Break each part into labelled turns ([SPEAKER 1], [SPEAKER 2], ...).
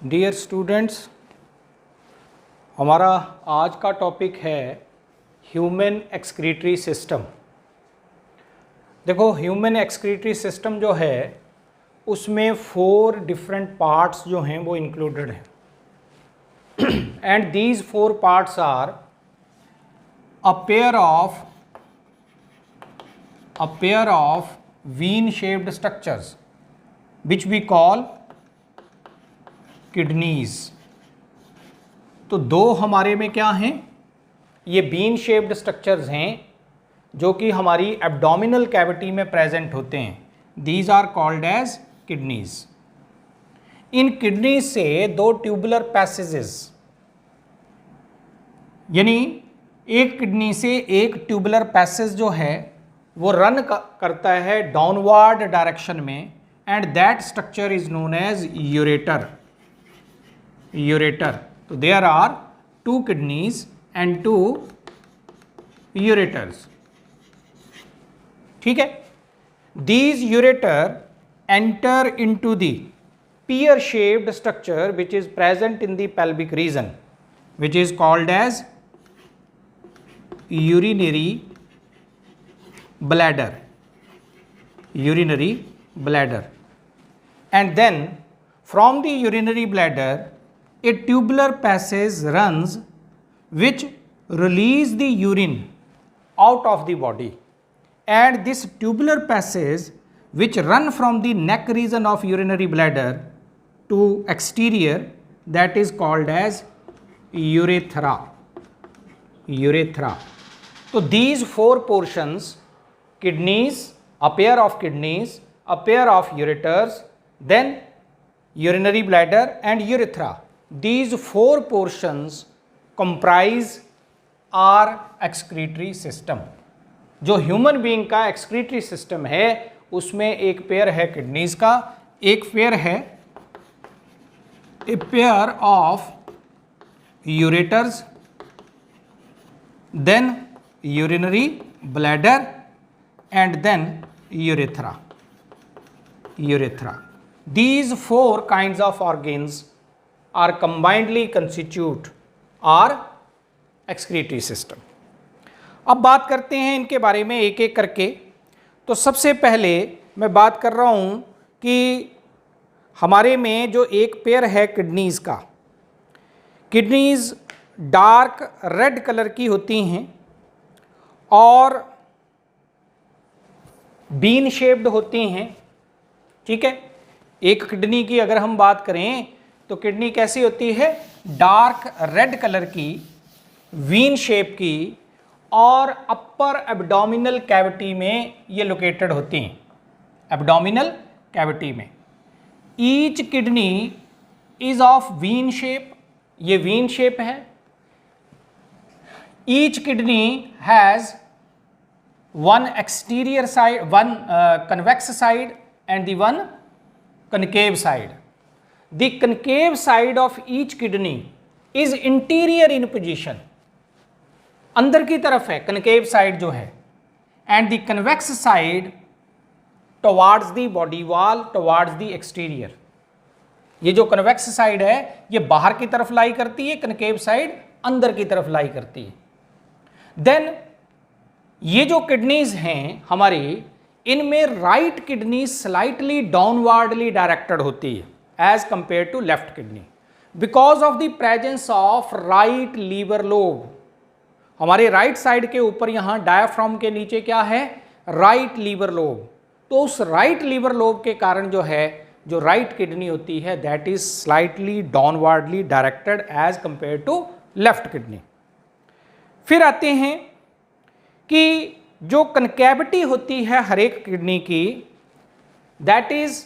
[SPEAKER 1] Dear students, हमारा आज का टॉपिक है ह्यूमन एक्सक्रीटरी सिस्टम। देखो, ह्यूमन एक्सक्रीटरी सिस्टम जो है उसमें 4 डिफरेंट पार्ट्स जो हैं वो इंक्लूडेड हैं and these 4 parts are a pair of bean shaped structures which we call kidneys. तो 2 हमारे में क्या हैं, ये बीन शेप्ड स्ट्रक्चर्स हैं जो कि हमारी एब्डोमिनल कैविटी में प्रेजेंट होते हैं। These are called as kidneys. इन किडनीज से 2 ट्यूबुलर पैसेजेस, यानी एक किडनी से एक ट्यूबुलर पैसेज जो है वो रन करता है डाउनवर्ड डायरेक्शन में and that structure is known as ureter. तो there are 2 kidneys and 2 ureters। ठीक है, these ureter enter into the pear shaped structure which is present in the pelvic region, which is called as urinary bladder। And then from the urinary bladder a tubular passage runs which release the urine out of the body, and this tubular passage which run from the neck region of urinary bladder to exterior, that is called as urethra। So these 4 portions, kidneys, a pair of kidneys, a pair of ureters, then urinary bladder and urethra, these 4 portions comprise our excretory system। जो human being का excretory system है उसमें एक pair है kidneys का, एक pair है a pair of ureters, then urinary bladder and then urethra. These 4 kinds of organs are combinedly constitute our excretory system। अब बात करते हैं इनके बारे में एक एक करके। तो सबसे पहले मैं बात कर रहा हूं कि हमारे में जो एक पेयर है किडनीज का, किडनीज डार्क रेड कलर की होती हैं और बीन शेप्ड होती हैं। ठीक है, एक किडनी की अगर हम बात करें तो किडनी कैसी होती है, डार्क रेड कलर की, वीन शेप की, और अपर एब्डोमिनल कैविटी में ये लोकेटेड होती हैं, एब्डोमिनल कैविटी में। Each kidney is of bean shape, ये वीन शेप है। Each kidney has one exterior side, one convex side and the one concave side। The concave side of each kidney is interior in position, अंदर की तरफ है concave side जो है, and the convex side towards the body wall, towards the exterior। ये जो convex side है ये बाहर की तरफ लाई करती है, concave side अंदर की तरफ लाई करती है। Then ये जो किडनीज हैं हमारी, इनमें right kidney slightly downwardly directed होती है as compare to left kidney, because of the presence of right liver lobe. हमारे राइट साइड के ऊपर यहां डायाफ्राम के नीचे क्या है, राइट लीवर लोब। तो उस राइट लीवर लोब के कारण जो है, जो राइट किडनी होती है that is slightly downwardly directed as compare to left kidney. फिर आते हैं कि जो कनकैविटी होती है हर एक किडनी की, that is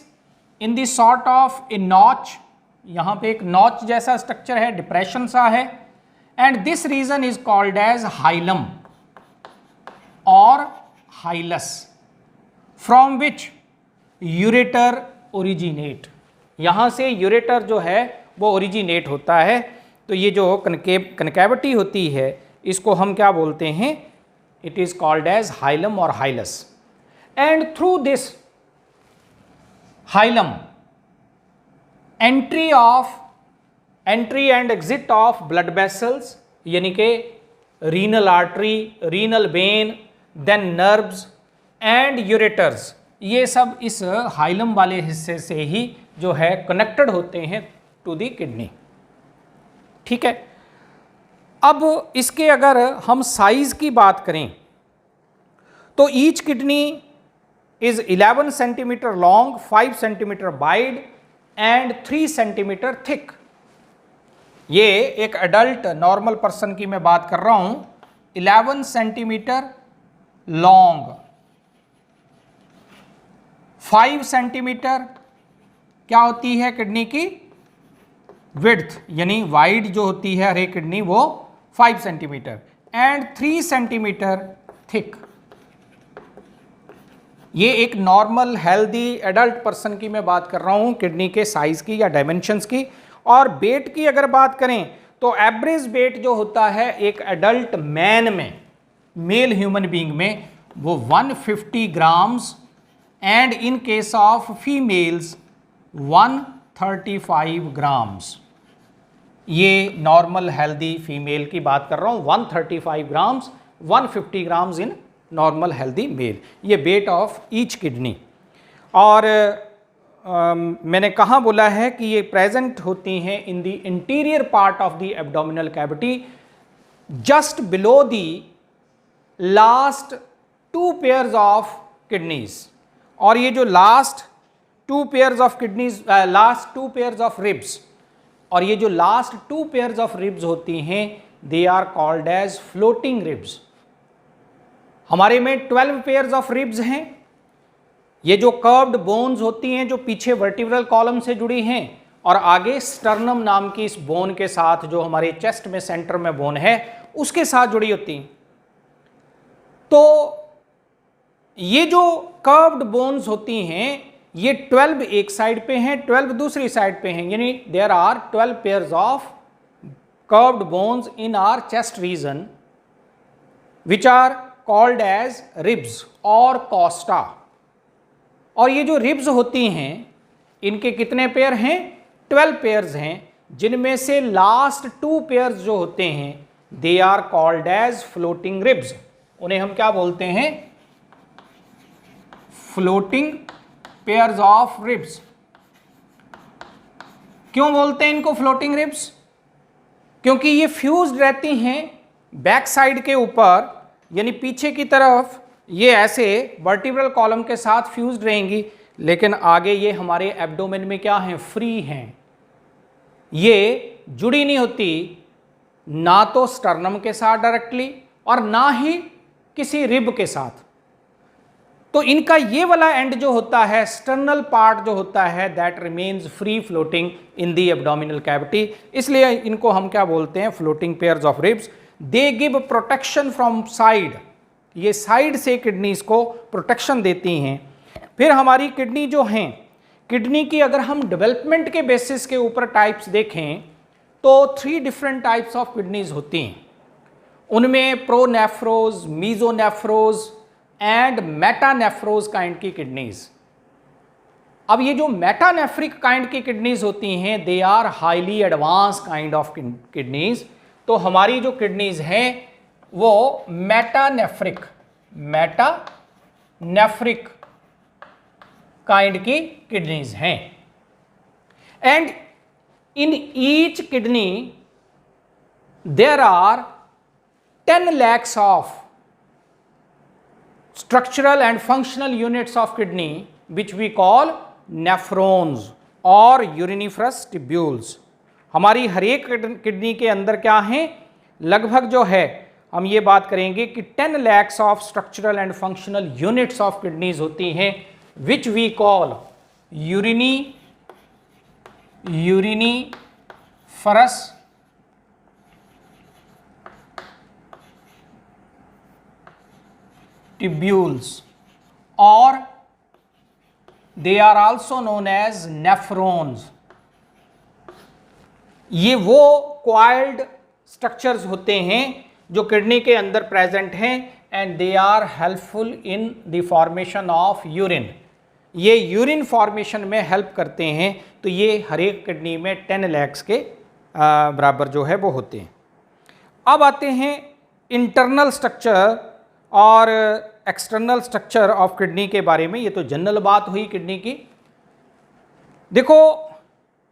[SPEAKER 1] in the sort of A notch. यहाँ पे एक नॉच जैसा स्ट्रक्चर है, डिप्रेशन सा है, and this region is called as hilum और hilus, from which ureter originate. यहाँ से यूरेटर जो है वो ओरिजिनेट होता है। तो ये जो कनकैविटी होती है इसको हम क्या बोलते हैं, it is called as hilum or hilus, and through this hilum entry of entry and exit of blood vessels यानी कि renal artery, renal vein, then nerves and ureters, ये सब इस हाइलम वाले हिस्से से ही जो है कनेक्टेड होते हैं टू दी किडनी। ठीक है, अब इसके अगर हम साइज की बात करें तो each kidney is 11 centimetre long, 5 centimetre wide and 3 centimetre thick. ये एक एडल्ट नॉर्मल पर्सन की मैं बात कर रहा हूं। 11 सेंटीमीटर लॉन्ग, 5 सेंटीमीटर क्या होती है किडनी की विड्थ, यानी वाइड जो होती है हर एक किडनी वो 5 सेंटीमीटर एंड 3 सेंटीमीटर थिक। ये एक नॉर्मल हेल्दी एडल्ट पर्सन की मैं बात कर रहा हूं किडनी के साइज की या डायमेंशंस की। और वेट की अगर बात करें तो एवरेज वेट जो होता है एक एडल्ट मैन में, मेल ह्यूमन बीइंग में, वो 150 grams and in case of females 135 grams. ये नॉर्मल हेल्दी फीमेल की बात कर रहा हूं, 135 grams, 150 grams in normal healthy male, ये वेट ऑफ ईच किडनी। और मैंने कहाँ बोला है कि ये प्रेजेंट होती हैं in the interior part of the abdominal cavity, just below the last 2 pairs of kidneys. और ये जो last 2 pairs of kidneys, last 2 pairs of ribs, और ये जो लास्ट 2 पेयर्स ऑफ रिब्स होती हैं, they are called as floating ribs. हमारे में 12 पेयर्स ऑफ रिब्स हैं। ये जो कर्व्ड बोन्स होती हैं जो पीछे वर्टिब्रल कॉलम से जुड़ी हैं और आगे स्टर्नम नाम की इस बोन के साथ, जो हमारे चेस्ट में सेंटर में बोन है, उसके साथ जुड़ी होती हैं। तो ये जो कर्व्ड बोन्स होती हैं ये 12 एक साइड पे हैं, 12 दूसरी साइड पे हैं, यानी there are 12 pairs of curved bones in our chest region which are called as ribs और कॉस्टा। और ये जो रिब्स होती हैं इनके कितने पेयर हैं? 12 पेयर्स हैं, जिनमें से लास्ट 2 पेयर्स जो होते हैं they are called as floating ribs. उन्हें हम क्या बोलते हैं? Floating pairs of ribs. क्यों बोलते हैं इनको फ्लोटिंग रिब्स? क्योंकि ये फ्यूज्ड रहती हैं बैक साइड के ऊपर, यानी पीछे की तरफ ये ऐसे वर्टिब्रल कॉलम के साथ फ्यूज्ड रहेंगी, लेकिन आगे ये हमारे एब्डोमेन में क्या हैं? फ्री हैं। ये जुड़ी नहीं होती ना तो स्टर्नम के साथ डायरेक्टली और ना ही किसी रिब के साथ। तो इनका ये वाला एंड जो होता है, स्टर्नल पार्ट जो होता है, that remains free floating in the abdominal cavity, इसलिए इनको हम क्या बोलते हैं? Floating pairs of ribs. They give protection from side, ये साइड से किडनीज को प्रोटेक्शन देती हैं। फिर हमारी किडनी जो हैं, किडनी की अगर हम डेवलपमेंट के बेसिस के ऊपर टाइप्स देखें तो 3 डिफरेंट टाइप्स ऑफ किडनीज होती हैं। उनमें pronephros, mesonephros and metanephros kind की किडनीज। अब ये जो मेटानेफ्रिक काइंड की किडनीज होती हैं, they are highly advance kind of kidneys. तो हमारी जो किडनीज हैं वो मेटानेफ्रिक काइंड की किडनीज हैं। And in each kidney there are 10 lakhs of structural and functional units of kidney which we call nephrons और uriniferous tubules। हमारी हर एक किडनी के अंदर क्या है? लगभग जो है हम ये बात करेंगे कि 10 lakhs of structural and functional units of kidneys होती हैं विच वी कॉल यूरिनीफरस tubules और they are also known as nephrons। ये वो coiled structures होते हैं जो किडनी के अंदर प्रेजेंट हैं and they are helpful in the formation of urine. ये यूरिन फॉर्मेशन में हेल्प करते हैं। तो ये हर एक किडनी में 10 lakhs के बराबर जो है वो होते हैं। अब आते हैं इंटरनल स्ट्रक्चर और एक्सटर्नल स्ट्रक्चर ऑफ किडनी के बारे में। ये तो जनरल बात हुई किडनी की। देखो,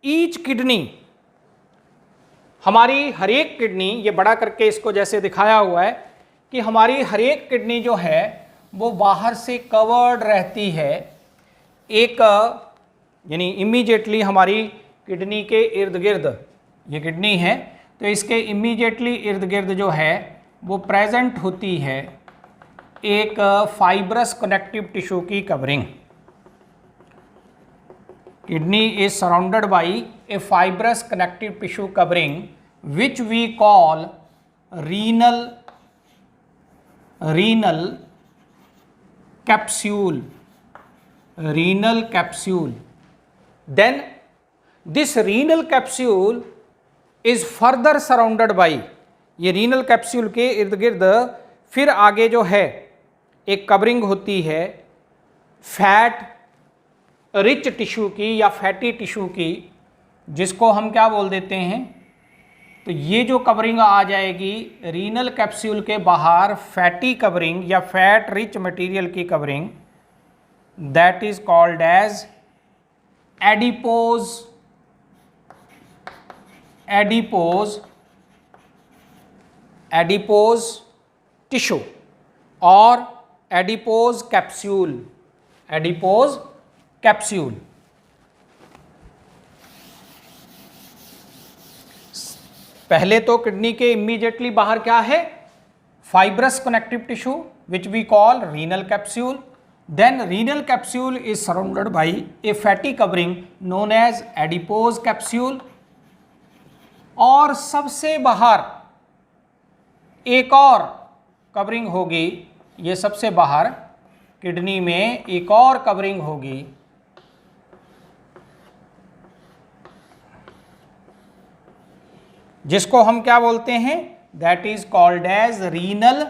[SPEAKER 1] ईच किडनी, हमारी हर एक किडनी, ये बड़ा करके इसको जैसे दिखाया हुआ है कि हमारी हर एक किडनी जो है वो बाहर से कवर्ड रहती है एक, यानी इमीडिएटली हमारी किडनी के इर्द गिर्द, ये किडनी है तो इसके इमीडिएटली इर्द गिर्द जो है वो प्रेजेंट होती है एक फाइब्रस कनेक्टिव टिश्यू की covering. Kidney is surrounded by a fibrous connective tissue covering which we call renal capsule. Then this renal capsule is further surrounded by, ये renal capsule के इर्द गिर्द फिर आगे जो है एक कवरिंग होती है फैट रिच टिश्यू की या फैटी टिश्यू की, जिसको हम क्या बोल देते हैं, तो ये जो कवरिंग आ जाएगी रीनल कैप्सूल के बाहर, फैटी कवरिंग या फैट रिच मटेरियल की covering, that is called as adipose tissue और एडिपोज कैप्सूल। पहले तो किडनी के इमीडिएटली बाहर क्या है, fibrous connective tissue which we call renal capsule. Then renal capsule is surrounded by a fatty covering known as adipose capsule. और सबसे बाहर एक और कवरिंग होगी, ये सबसे बाहर किडनी में एक और कवरिंग होगी जिसको हम क्या बोलते हैं, that is called as renal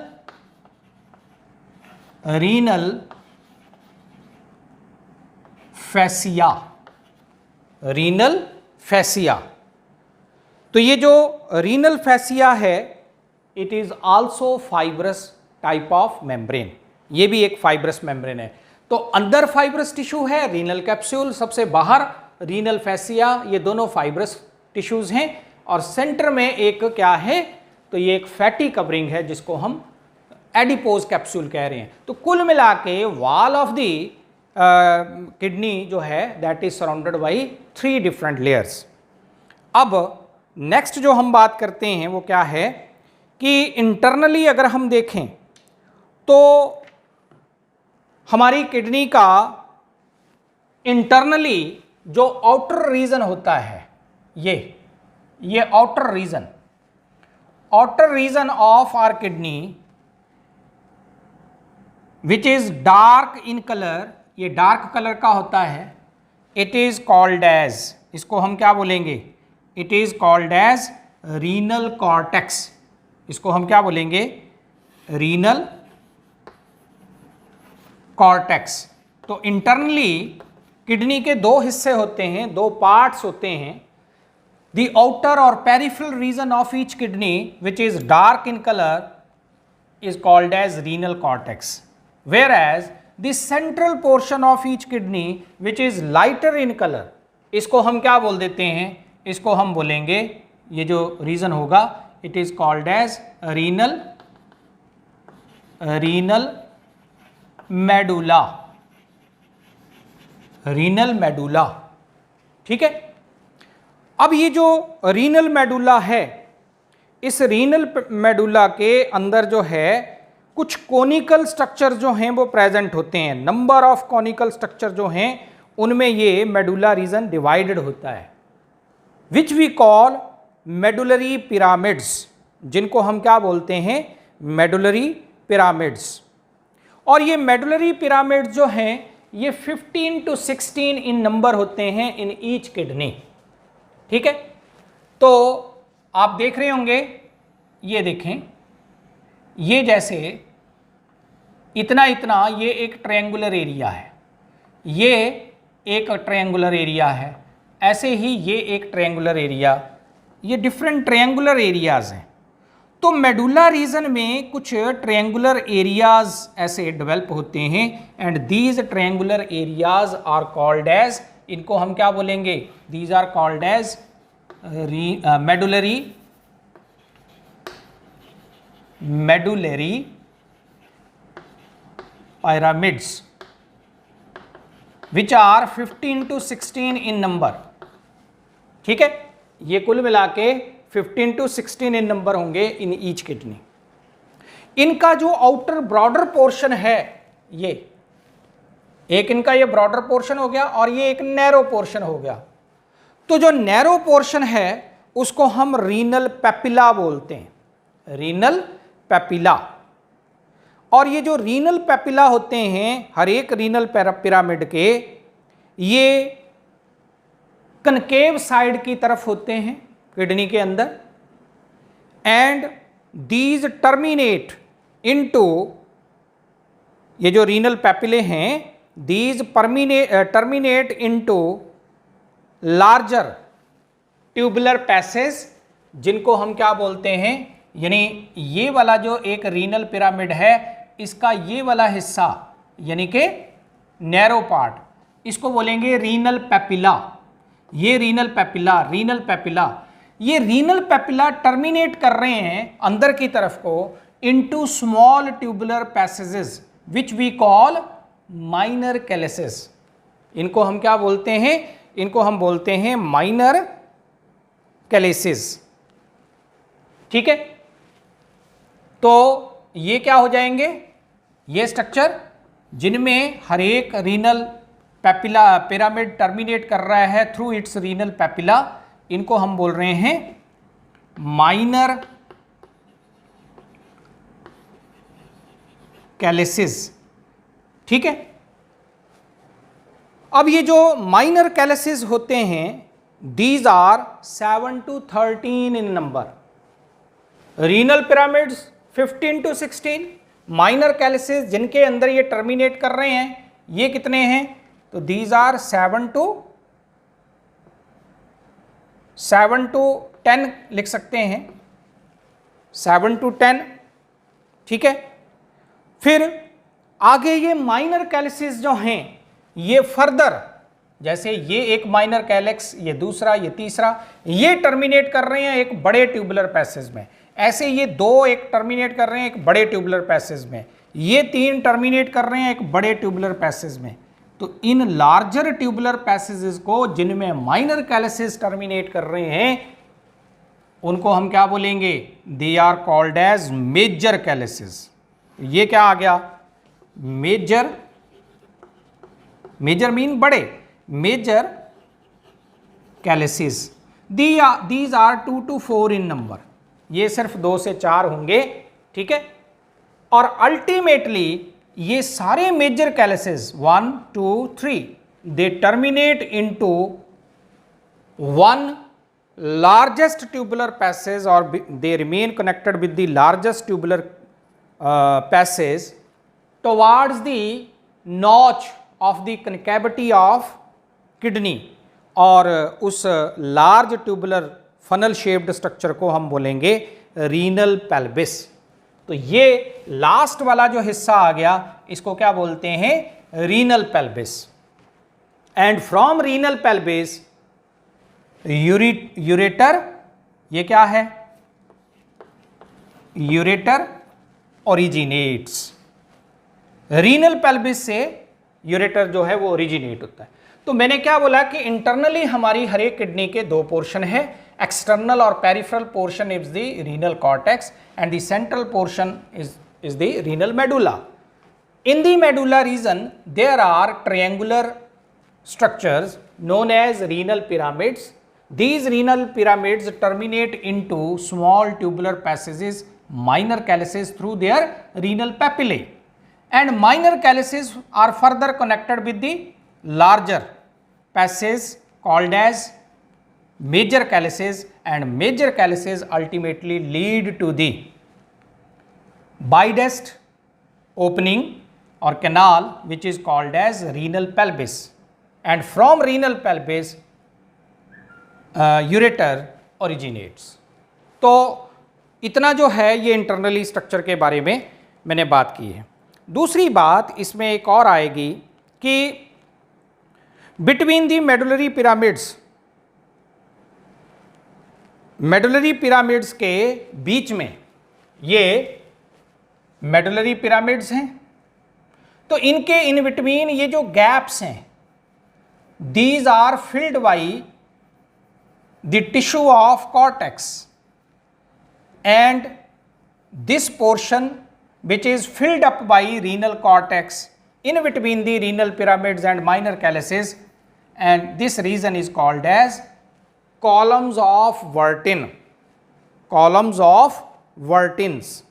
[SPEAKER 1] fascia. तो ये जो रीनल फैसिया है it is also fibrous type of membrane, ये भी एक फाइब्रस मेम्ब्रेन है। तो अंदर फाइब्रस टिश्यू है रीनल कैप्सूल, सबसे बाहर रीनल फैसिया, ये दोनों फाइब्रस टिश्यूज हैं। और सेंटर में एक क्या है, तो ये एक फैटी कवरिंग है जिसको हम एडिपोज कैप्सूल कह रहे हैं। तो कुल मिला के वॉल ऑफ दी किडनी जो है that is surrounded by 3 different layers. अब नेक्स्ट जो हम बात करते हैं वो क्या है कि इंटरनली अगर हम देखें तो हमारी किडनी का इंटरनली जो आउटर रीजन होता है, ये outer region of our kidney which is dark in colour, ये डार्क कलर का होता है, इट इज कॉल्ड एज, इसको हम क्या बोलेंगे, it is called as renal cortex. इसको हम क्या बोलेंगे, रीनल कॉर्टेक्स। तो इंटरनली किडनी के 2 हिस्से होते हैं, 2 पार्ट्स होते हैं। The outer or peripheral region of each kidney which is dark in color is called as renal cortex, whereas the central portion of each kidney which is lighter in color, इसको हम क्या बोल देते हैं, इसको हम बोलेंगे, ये जो रीजन होगा it is called as renal medulla। ठीक है। अब ये जो रीनल मेडुला है, इस रीनल मेडुला के अंदर जो है कुछ कोनिकल स्ट्रक्चर जो हैं वो प्रेजेंट होते हैं। नंबर ऑफ कोनिकल स्ट्रक्चर जो हैं उनमें ये मेडुला रीजन डिवाइडेड होता है, which we call medullary pyramids, जिनको हम क्या बोलते हैं, मेडुलरी पिरामिड्स। और ये मेडुलरी पिरामिड्स जो हैं ये 15 to 16 इन नंबर होते हैं इन ईच किडनी। ठीक है। तो आप देख रहे होंगे, ये देखें, ये जैसे इतना ये एक ट्रायंगुलर एरिया है, ये एक ट्रायंगुलर एरिया है, ऐसे ही ये एक ट्रायंगुलर एरिया, ये डिफरेंट ट्रायंगुलर एरियाज हैं। तो मेडुला रीजन में कुछ ट्रायंगुलर एरियाज ऐसे डेवलप होते हैं and these triangular areas are called as, इनको हम क्या बोलेंगे, these are called as medullary pyramids which are 15 to 16 in number। ठीक है, ये कुल मिला के 15 to 16 इन नंबर होंगे इन ईच किडनी। इनका जो आउटर ब्रॉडर पोर्शन है, ये एक इनका ये ब्रॉडर पोर्शन हो गया और ये एक नैरो पोर्शन हो गया। तो जो नैरो पोर्शन है उसको हम रीनल पेपिला बोलते हैं, रीनल पेपिला। और ये जो रीनल पेपिला होते हैं हर एक रीनल पिरामिड के, ये कनकेव साइड की तरफ होते हैं किडनी के अंदर, एंड दीज टर्मिनेट इनटू, ये जो रीनल पेपिले हैं these terminate into larger tubular passage, जिनको हम क्या बोलते हैं, यानी ये वाला जो एक रीनल पिरामिड है इसका ये वाला हिस्सा यानी कि नैरो पार्ट, इसको बोलेंगे रीनल पेपिला। ये रीनल पेपिला ये रीनल पेपिला टर्मिनेट कर रहे हैं अंदर की तरफ को into small tubular passages which we call minor calyces. इनको हम क्या बोलते हैं, इनको हम बोलते हैं माइनर कैलेसिस। ठीक है, तो ये क्या हो जाएंगे, ये स्ट्रक्चर जिनमें हर एक रीनल पेपिला पिरामिड टर्मिनेट कर रहा है थ्रू इट्स रीनल पेपिला, इनको हम बोल रहे हैं माइनर कैलेसिस। ठीक है, अब ये जो माइनर कैलेसिस होते हैं these are 7 to 13 in number. Renal pyramids 15 to 16, minor calyces जिनके अंदर ये टर्मिनेट कर रहे हैं ये कितने हैं, तो दीज आर 7 to 10 लिख सकते हैं, 7 to 10। ठीक है, फिर आगे ये माइनर कैलेसिस जो हैं ये फर्दर, जैसे ये एक माइनर कैलेक्स, ये दूसरा, ये तीसरा, ये टर्मिनेट कर रहे हैं एक बड़े ट्यूबुलर पैसेज में, ऐसे ये दो एक टर्मिनेट कर रहे हैं एक बड़े ट्यूबुलर पैसेज में, ये तीन टर्मिनेट कर रहे हैं एक बड़े ट्यूबुलर पैसेज में। तो इन लार्जर ट्यूबुलर पैसेजेस को जिनमें माइनर कैलेसिस टर्मिनेट कर रहे हैं उनको हम क्या बोलेंगे, they are called as major calyces. ये क्या आ गया, मेजर, मेजर मीन बड़े, major calyces. These are 2 to 4 in number, ये सिर्फ 2 से 4 होंगे। ठीक है, और अल्टीमेटली ये सारे major calyces 1 2 3 they terminate into one largest tubular passage और they remain connected with the largest tubular passage towards the notch of the concavity of kidney, और उस large tubular funnel shaped structure को हम बोलेंगे renal pelvis. तो ये last वाला जो हिस्सा आ गया इसको क्या बोलते हैं, renal pelvis. And from renal pelvis ureter, ये क्या है, यूरेटर ओरिजिनेट्स। रीनल पेल्विस से यूरेटर जो है वो ओरिजिनेट होता है। तो मैंने क्या बोला कि इंटरनली हमारी हर एक किडनी के दो पोर्शन है, एक्सटर्नल और peripheral portion is the renal cortex and the central portion is the renal medulla. In the medulla region there are triangular structures known as renal pyramids. These renal pyramids terminate into small tubular passages, minor calyces, through their renal papillae, and minor calyces are further connected with the larger passages called as major calyces, and major calyces ultimately lead to the bidest opening or canal which is called as renal pelvis, and from renal pelvis ureter originates. तो इतना जो है ये internally structure के बारे में मैंने बात की है। दूसरी बात इसमें एक और आएगी कि बिटवीन दी मेडुलरी पिरामिड्स के बीच में, ये मेडुलरी पिरामिड्स हैं, तो इनके इन बिटवीन ये जो गैप्स हैं, these are filled by the tissue of cortex, and this portion which is filled up by renal cortex in between the renal pyramids and minor calyces, and this region is called as columns of Wertin, columns of Wertins,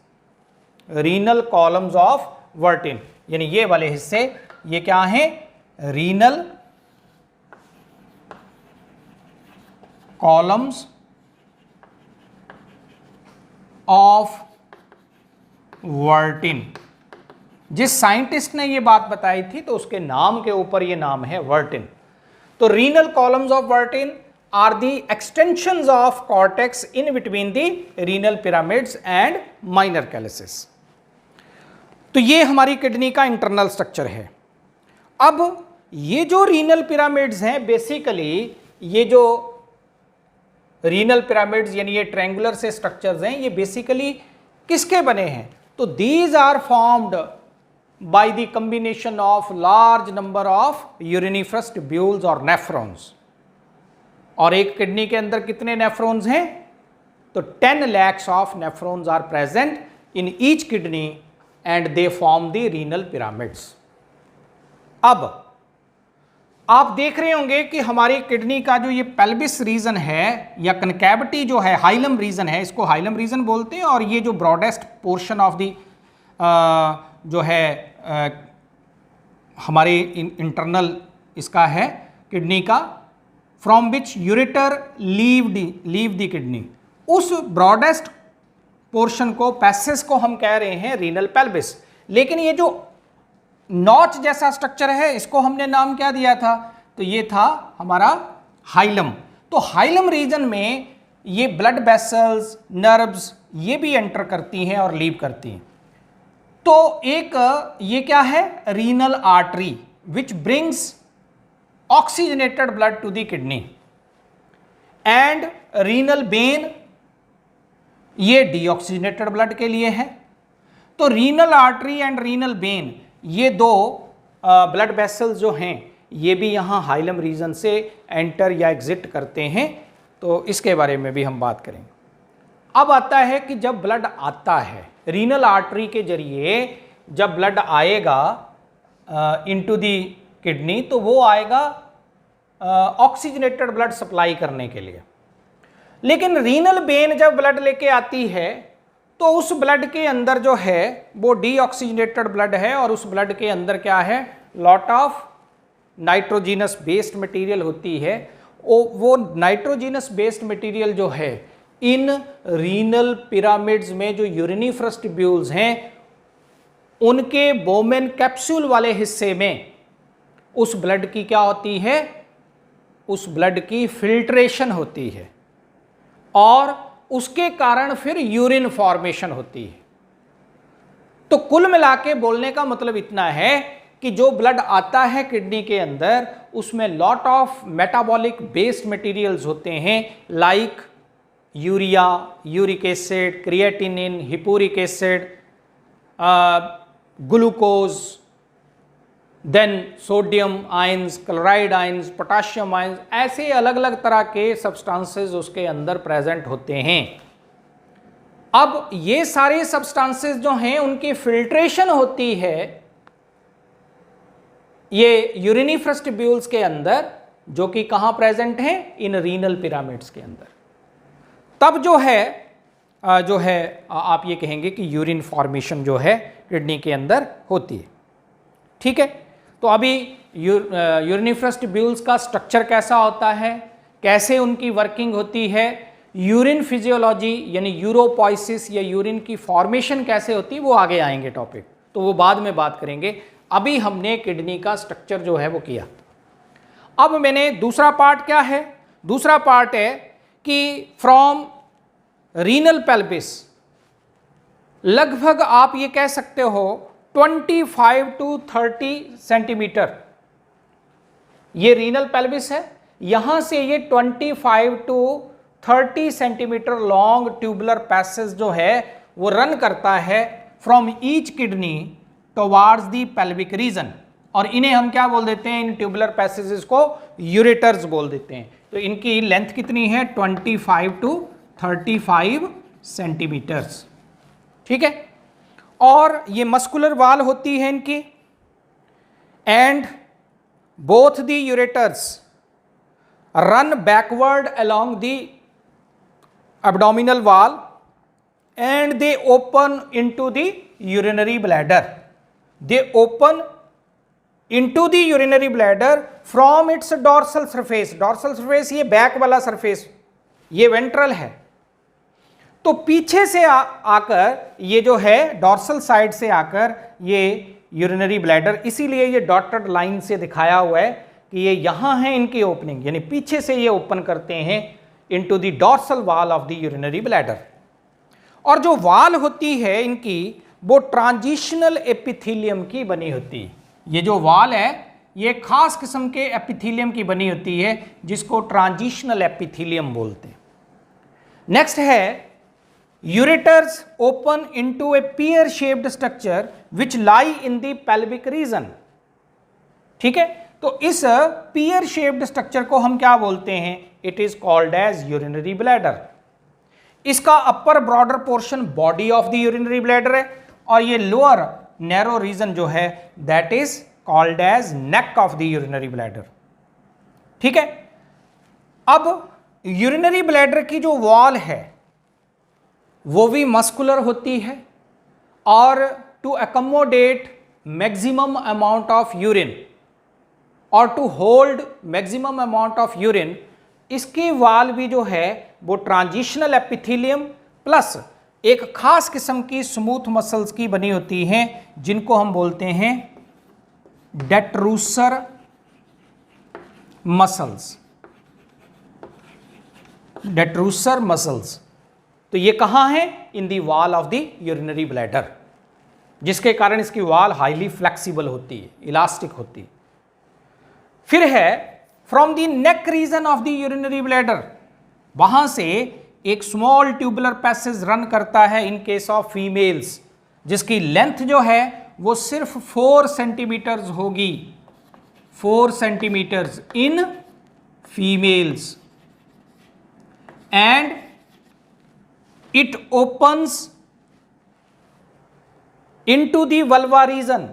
[SPEAKER 1] renal columns of Wertin। यानी ये वाले हिस्से ये क्या हैं? Renal columns of Bertin. जिस scientist ने ये बात बताई थी तो उसके नाम के ऊपर ये नाम है वर्टिन। तो renal columns of Bertin are the extensions of cortex in between the renal pyramids and minor calyces. तो ये हमारी किडनी का इंटरनल स्ट्रक्चर है। अब ये जो रीनल पिरामिड्स हैं, बेसिकली ये जो रीनल पिरामिड्स यानी ये ट्रायंगुलर से स्ट्रक्चर्स हैं, ये बेसिकली किसके बने हैं? तो these are formed by the combination of large number of uriniferous tubules और नेफ्रॉन्स। और एक किडनी के अंदर कितने नेफ्रॉन्स हैं? तो 10 lakhs of nephrons are present in each kidney and they form the renal pyramids. अब आप देख रहे होंगे कि हमारी किडनी का जो ये पेल्विस रीजन है या कनकैविटी जो है, हाइलम रीजन है, इसको हाइलम रीजन बोलते हैं। और ये जो ब्रॉडेस्ट पोर्शन ऑफ दी जो है हमारे इंटरनल इसका है किडनी का, from which ureter leave the kidney, उस ब्रॉडेस्ट पोर्शन को, पैसेज को हम कह रहे हैं रीनल पेल्विस। लेकिन ये जो नॉच जैसा स्ट्रक्चर है, इसको हमने नाम क्या दिया था? तो ये था हमारा हाइलम। तो हाइलम रीजन में ये ब्लड वेसल्स, नर्व्स ये भी एंटर करती हैं और लीव करती हैं। तो एक ये क्या है? Renal artery which brings oxygenated blood to the kidney, and renal vein ये डीऑक्सीजनेटेड ब्लड के लिए है। तो renal artery and renal vein ये दो ब्लड वेसल्स जो हैं ये भी यहाँ हाइलम रीजन से एंटर या एग्जिट करते हैं। तो इसके बारे में भी हम बात करेंगे। अब आता है कि जब ब्लड आता है रीनल आर्टरी के जरिए, जब ब्लड आएगा इनटू दी किडनी, तो वो आएगा ऑक्सीजनेटेड ब्लड सप्लाई करने के लिए। लेकिन रीनल वेन जब ब्लड लेके आती है तो उस ब्लड के अंदर जो है वो डीऑक्सीजनेटेड ब्लड है, और उस ब्लड के अंदर क्या है? Lot of nitrogenous based material होती है। वो नाइट्रोजिनस बेस्ड मटेरियल जो है इन रीनल पिरामिड्स में जो यूरिनिफरस ट्यूब्यूल्स हैं उनके बोमेन कैप्सूल वाले हिस्से में उस ब्लड की क्या होती है? उस ब्लड की फिल्ट्रेशन होती है, और उसके कारण फिर यूरिन फॉर्मेशन होती है। तो कुल मिला के बोलने का मतलब इतना है कि जो ब्लड आता है किडनी के अंदर उसमें lot of metabolic based materials होते हैं, like urea, uric acid, creatinine, hippuric acid, glucose, then sodium ions, chloride ions, potassium ions, ऐसे अलग अलग तरह के सब्सटेंसेस उसके अंदर प्रेजेंट होते हैं। अब ये सारे सब्सटेंसेस जो हैं उनकी फिल्ट्रेशन होती है ये यूरिनिफरस ट्यूब्यूल्स के अंदर, जो कि कहाँ प्रेजेंट हैं? इन रीनल पिरामिड्स के अंदर। तब जो है आप ये कहेंगे कि यूरिन फॉर्मेशन जो है किडनी के अंदर होती है। ठीक है, तो अभी यूरिनिफरस ट्यूब्यूल्स का स्ट्रक्चर कैसा होता है, कैसे उनकी वर्किंग होती है, यूरिन फिजियोलॉजी यानी यूरोपोइसिस या यूरिन की फॉर्मेशन कैसे होती है, वो आगे आएंगे टॉपिक, तो वो बाद में बात करेंगे। अभी हमने किडनी का स्ट्रक्चर जो है वो किया। अब मैंने दूसरा पार्ट क्या है? दूसरा पार्ट है कि फ्रॉम रीनल पेल्विस लगभग आप ये कह सकते हो 25 टू 30 सेंटीमीटर ये रीनल पेल्विस है, यहां से ये 25 to 30 centimetre long tubular passage जो है वो रन करता है from each kidney towards the pelvic region, और इन्हें हम क्या बोल देते हैं, इन ट्यूबुलर पैसेजेस को यूरेटर्स बोल देते हैं। तो इनकी लेंथ कितनी है 25 टू 35 सेंटीमीटर्स, ठीक है। और ये मस्कुलर वाल होती है इनकी, and both the ureters run backward along the abdominal wall and they open into the urinary bladder. They open into the urinary bladder from its dorsal surface. Dorsal surface ये back वाला surface, ये ventral है। तो पीछे से आकर ये जो है डॉर्सल साइड से आकर ये यूरिनरी ब्लैडर, इसीलिए ये डॉटेड लाइन से दिखाया हुआ है कि ये यहाँ है इनकी ओपनिंग, यानी पीछे से ये ओपन करते हैं into the dorsal wall of the urinary bladder. और जो वाल होती है इनकी वो ट्रांजिशनल एपिथेलियम की बनी होती है। ये जो वाल है ये खास किस्म के एपिथेलियम की बनी होती है जिसको ट्रांजिशनल एपिथेलियम बोलते हैं। नेक्स्ट है ureters open into A pear shaped structure which lie in the pelvic reason, ठीक है। तो इस पियर शेप्ड स्ट्रक्चर को हम क्या बोलते हैं, it is called as urinary bladder. इसका upper broader portion body of the urinary bladder है, और ये लोअर नैरो रीजन जो है that is called as neck of the urinary bladder, ठीक है। अब यूरिनरी ब्लैडर की जो वॉल है वो भी मस्कुलर होती है, और to accommodate maximum amount of urine और to hold maximum amount of urine, इसकी वाल भी जो है वो ट्रांजिशनल एपिथेलियम प्लस एक खास किस्म की स्मूथ मसल्स की बनी होती हैं जिनको हम बोलते हैं डेट्रूसर मसल्स। डेट्रूसर मसल्स, तो ये कहाँ है, in the wall of the urinary bladder, जिसके कारण इसकी वॉल हाईली फ्लेक्सिबल होती है, इलास्टिक होती है। फिर है from the neck region of the urinary bladder, वहां से एक स्मॉल ट्यूबुलर पैसेज रन करता है इन केस ऑफ फीमेल्स, जिसकी लेंथ जो है वो सिर्फ 4 सेंटीमीटर्स होगी, 4 centimetres in females, and it opens into the vulva region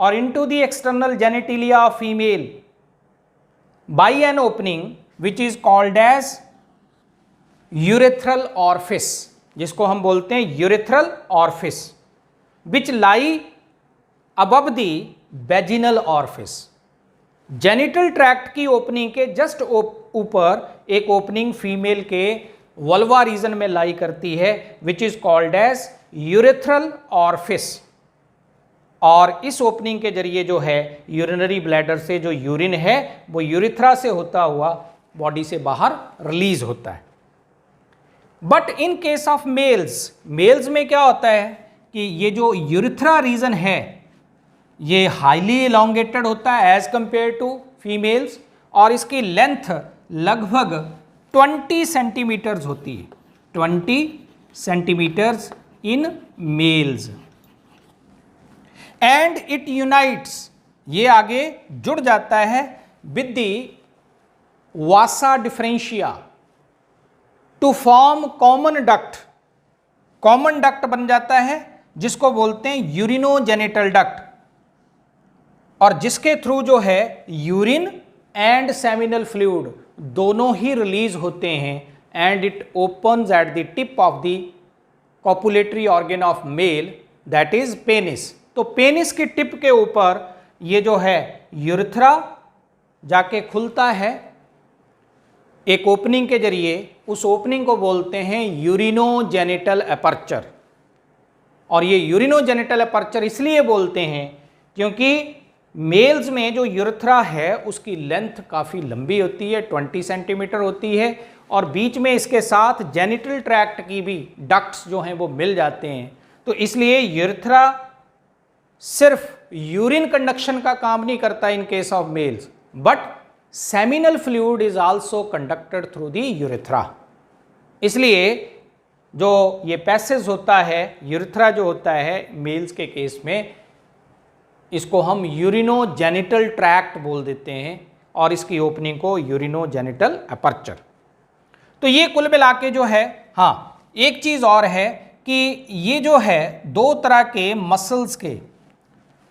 [SPEAKER 1] और into the external genitalia of female by an opening which is called as urethral orifice, जिसको हम बोलते हैं urethral orifice, which lie above the vaginal orifice। Genital tract की opening के just ऊपर एक opening female के वल्वा रीजन में लाई करती है which is called as urethral orifice। और इस ओपनिंग के जरिए जो है यूरिनरी ब्लैडर से जो यूरिन है वो यूरिथ्रा से होता हुआ बॉडी से बाहर रिलीज होता है। But in case of males, males में क्या होता है कि ये जो यूरिथ्रा रीजन है ये हाईली एलोंगेटेड होता है एज कंपेयर टू फीमेल्स, और इसकी लेंथ लगभग 20 सेंटीमीटर्स होती है, 20 centimetres in males. And it unites, ये आगे जुड़ जाता है with the vasa deferentia to form common duct. Common duct बन जाता है जिसको बोलते हैं यूरिनोजेनिटल डक्ट, और जिसके थ्रू जो है यूरिन एंड सेमिनल फ्लूइड दोनों ही रिलीज होते हैं, and it opens at the tip of the copulatory organ of male that is penis. तो पेनिस की टिप के ऊपर ये जो है यूरिथ्रा जाके खुलता है एक ओपनिंग के जरिए, उस ओपनिंग को बोलते हैं यूरिनोजेनिटल अपर्चर। और ये यूरिनोजेनिटल अपर्चर इसलिए बोलते हैं क्योंकि मेल्स में जो यूरिथ्रा है उसकी लेंथ काफ़ी लंबी होती है, 20 सेंटीमीटर होती है, और बीच में इसके साथ जेनिटल ट्रैक्ट की भी डक्ट्स जो हैं वो मिल जाते हैं। तो इसलिए यूरेथ्रा सिर्फ यूरिन कंडक्शन का काम नहीं करता इन case of mails, but seminal fluid is also conducted through the urethra. इसलिए जो ये पैसेज होता है, यूरेथ्रा जो होता है मेल्स के केस में, इसको हम यूरिनोजेनिटल ट्रैक्ट बोल देते हैं और इसकी ओपनिंग को यूरिनोजेनिटल अपर्चर। तो ये कुल मिला के जो है, हाँ एक चीज़ और है कि ये जो है दो तरह के मसल्स के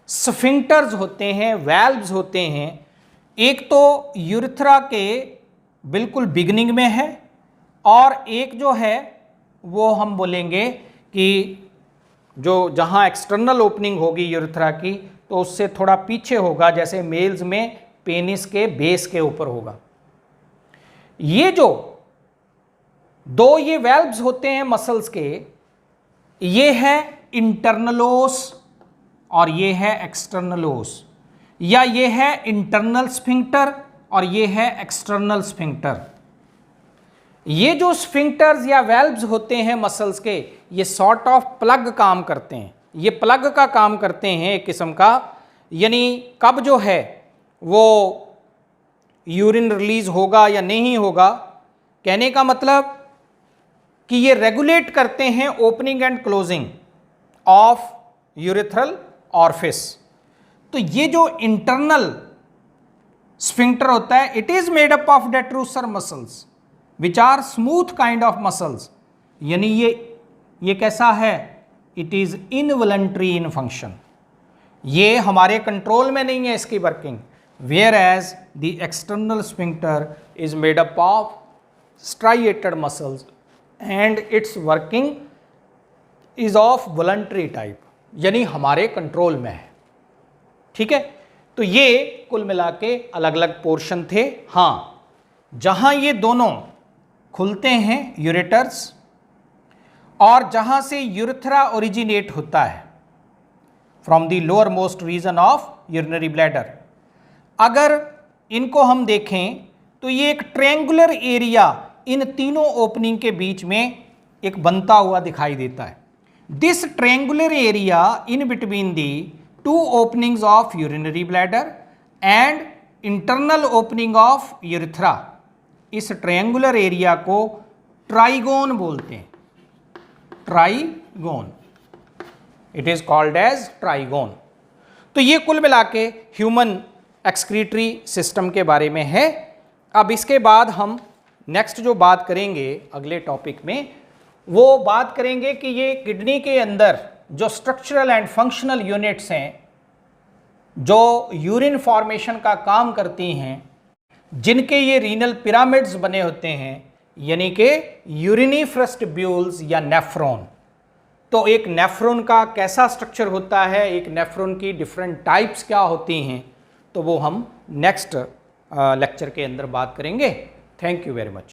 [SPEAKER 1] स्फिंक्टर्स होते हैं, वैल्व्स होते हैं। एक तो यूरेथ्रा के बिल्कुल बिगनिंग में है और एक जो है वो हम बोलेंगे कि जो जहाँ एक्सटर्नल ओपनिंग होगी यूरेथ्रा की तो उससे थोड़ा पीछे होगा, जैसे मेल्स में पेनिस के बेस के ऊपर होगा। ये जो दो ये वेल्व्स होते हैं मसल्स के, ये है इंटरनलोस और ये है एक्सटर्नलोस, या ये है इंटरनल स्फिंक्टर और ये है एक्सटर्नल स्फिंक्टर। ये जो स्फिंक्टर्स या वेल्व्स होते हैं मसल्स के, ये सॉर्ट ऑफ प्लग काम करते हैं, ये प्लग का काम करते हैं एक किस्म का। यानी कब जो है वो यूरिन रिलीज होगा या नहीं होगा, कहने का मतलब कि ये रेगुलेट करते हैं opening and closing of urethral orifice. तो ये जो इंटरनल स्फिंक्टर होता है, it is made up of detrusor muscles which are smooth kind of muscles. यानी ये कैसा है, it is involuntary in function, ये हमारे कंट्रोल में नहीं है इसकी working. Whereas the external sphincter is made up of striated muscles and its working is of voluntary type, यानी हमारे कंट्रोल में है। ठीक है, तो ये कुल मिला के अलग अलग पोर्शन थे। हाँ, जहां ये दोनों खुलते हैं यूरेटर्स और जहां से यूरेथ्रा ओरिजिनेट होता है from the lower most region of urinary bladder, अगर इनको हम देखें तो ये एक ट्रायंगुलर एरिया इन तीनों ओपनिंग के बीच में एक बनता हुआ दिखाई देता है। This triangular area in between the two openings of urinary bladder and internal opening of urethra, इस ट्रायंगुलर एरिया को ट्राइगोन बोलते हैं। Trigone, it is called as trigone. तो ये कुल मिला के ह्यूमन एक्सक्रीटरी सिस्टम के बारे में है। अब इसके बाद हम नेक्स्ट जो बात करेंगे अगले टॉपिक में, वो बात करेंगे कि ये किडनी के अंदर जो स्ट्रक्चरल एंड फंक्शनल यूनिट्स हैं जो यूरिन फॉर्मेशन का काम करती हैं, जिनके ये रीनल पिरामिड्स बने होते हैं, यानी कि यूरिनिफरस ट्यूब्यूल्स या नेफ्रॉन। तो एक नेफ्रॉन का कैसा स्ट्रक्चर होता है, एक नेफ्रॉन की डिफरेंट टाइप्स क्या होती हैं, तो वो हम नेक्स्ट लेक्चर के अंदर बात करेंगे। Thank you very much.